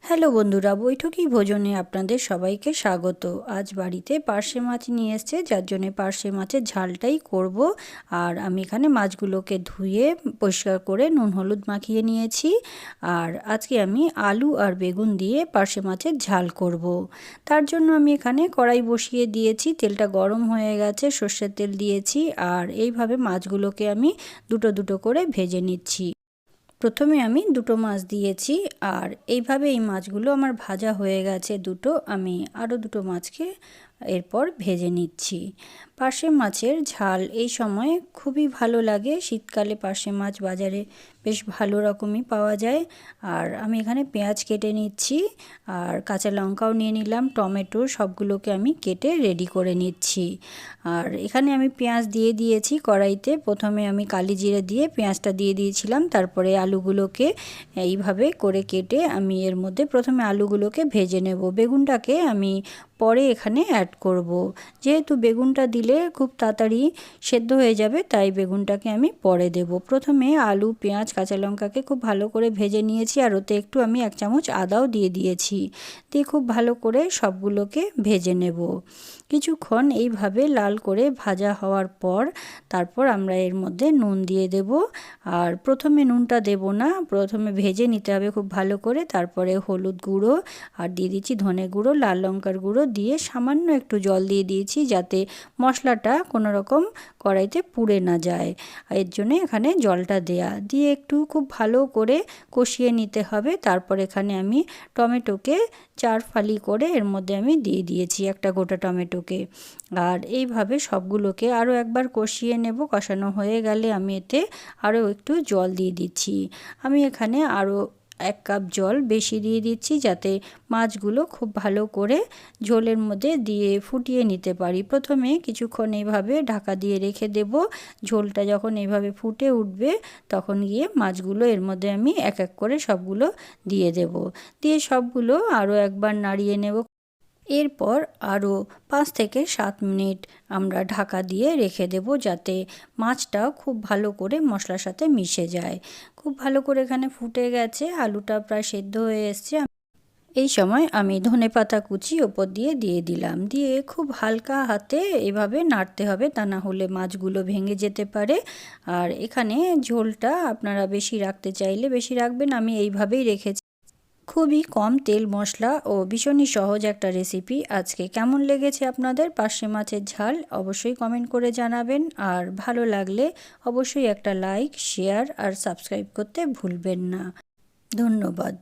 Hello বন্ধুরা, বৈঠকি ভোজনে আপনাদের সবাইকে স্বাগত। আজ বাড়িতে পার্শে মাছ নিয়ে এসছে, যার জন্য পার্শে মাছের ঝালটাই করব। আর আমি এখানে মাছগুলোকে ধুয়ে পরিষ্কার করে নুন হলুদ মাখিয়ে নিয়েছি। আর আজকে আমি আলু আর বেগুন দিয়ে পার্শে মাছের ঝাল করব। তার জন্য আমি এখানে কড়াই বসিয়ে দিয়েছি, তেলটা গরম হয়ে গেছে, সর্ষের তেল দিয়েছি। আর এইভাবে মাছগুলোকে আমি দুটো দুটো করে ভেজে নিচ্ছি। প্রথমে আমি দুটো মাছ দিয়েছি, আর এইভাবে এই মাছগুলো আমার ভাজা হয়ে গেছে দুটো। আমি আরও দুটো মাছকে এরপর ভেজে নিচ্ছি। পার্শে মাছের ঝাল এই সময় খুবই ভালো লাগে। শীতকালে পার্শে মাছ বাজারে বেশ ভালো রকমই পাওয়া যায়। আর আমি এখানে পেঁয়াজ কেটে নিচ্ছি, আর কাঁচা লঙ্কাও নিয়ে নিলাম, টমেটো, সবগুলোকে আমি কেটে রেডি করে নিচ্ছি। আর এখানে আমি পেঁয়াজ দিয়ে দিয়েছি কড়াইতে। প্রথমে আমি কালি জিরে দিয়ে পেঁয়াজটা দিয়ে দিয়েছিলাম, তারপরে আলুগুলোকে এইভাবে করে কেটে আমি এর মধ্যে প্রথমে আলুগুলোকে ভেজে নেব। বেগুনটাকে আমি পরে এখানে অ্যাড করব। যেহেতু বেগুনটা দিলে খুব তাড়াতাড়ি সেদ্ধ হয়ে যাবে, তাই বেগুনটাকে আমি পরে দেব। প্রথমে আলু, পেঁয়াজ, কাঁচা লঙ্কাকে খুব ভালো করে ভেজে নিয়েছি, আর ওতে একটু আমি 1 চামচ আদাও দিয়ে দিয়েছি। দিয়ে খুব ভালো করে সবগুলোকে ভেজে নেব। কিছুক্ষণ এইভাবে লাল করে ভাজা হওয়ার পর তারপর আমরা এর মধ্যে নুন দিয়ে দেব। আর প্রথমে নুনটা দেব না, প্রথমে ভেজে নিতে হবে খুব ভালো করে। তারপরে হলুদ গুঁড়ো আর দিয়ে দিচ্ছি ধনে গুঁড়ো, লাল লঙ্কার গুঁড়ো দিয়ে সামান্য একটু জল দিয়ে দিয়েছি, যাতে মশলাটা কোনো রকম কড়াইতে পুড়ে না যায়। এর জন্য এখানে জলটা দিয়ে একটু খুব ভালো করে কষিয়ে নিতে হবে। তারপর এখানে আমি টমেটোকে 4 ফালি করে এর মধ্যে আমি দিয়ে দিয়েছি, একটা গোটা টমেটোকে। আর এইভাবে সবগুলোকে আরও একবার কষিয়ে নেব। কষানো হয়ে গেলে আমি এতে আরও একটু জল দিয়ে দিচ্ছি। আমি এখানে আরও 1 কাপ জল বেশি দিয়ে দিচ্ছি, যাতে মাছগুলো খুব ভালো করে ঝোলের মধ্যে দিয়ে ফুটিয়ে নিতে পারি। প্রথমে কিছুক্ষণ এইভাবে ঢাকা দিয়ে রেখে দেব। ঝোলটা যখন এইভাবে ফুটে উঠবে, তখন গিয়ে মাছগুলো এর মধ্যে আমি এক এক করে সবগুলো দিয়ে দেব। দিয়ে সবগুলো আরও একবার নাড়িয়ে নেব। এরপর আরও 5 থেকে 7 মিনিট আমরা ঢাকা দিয়ে রেখে দেব, যাতে মাছটা খুব ভালো করে মশলার সাথে মিশে যায়। খুব ভালো করে এখানে ফুটে গেছে, আলুটা প্রায় সেদ্ধ হয়ে এসছে। এই সময় আমি ধনেপাতা কুচি ওপর দিয়ে দিলাম। দিয়ে খুব হালকা হাতে এভাবে নাড়তে হবে, তা না হলে মাছগুলো ভেঙে যেতে পারে। আর এখানে ঝোলটা আপনারা বেশি রাখতে চাইলে বেশি রাখবেন, আমি এইভাবেই রেখেছি। খুবই কম তেল মশলা ও ভীষণই সহজ একটা রেসিপি। আজকে কেমন লেগেছে আপনাদের পার্শে মাছের ঝাল অবশ্যই কমেন্ট করে জানাবেন। আর ভালো লাগলে অবশ্যই একটা লাইক, শেয়ার আর সাবস্ক্রাইব করতে ভুলবেন না। ধন্যবাদ।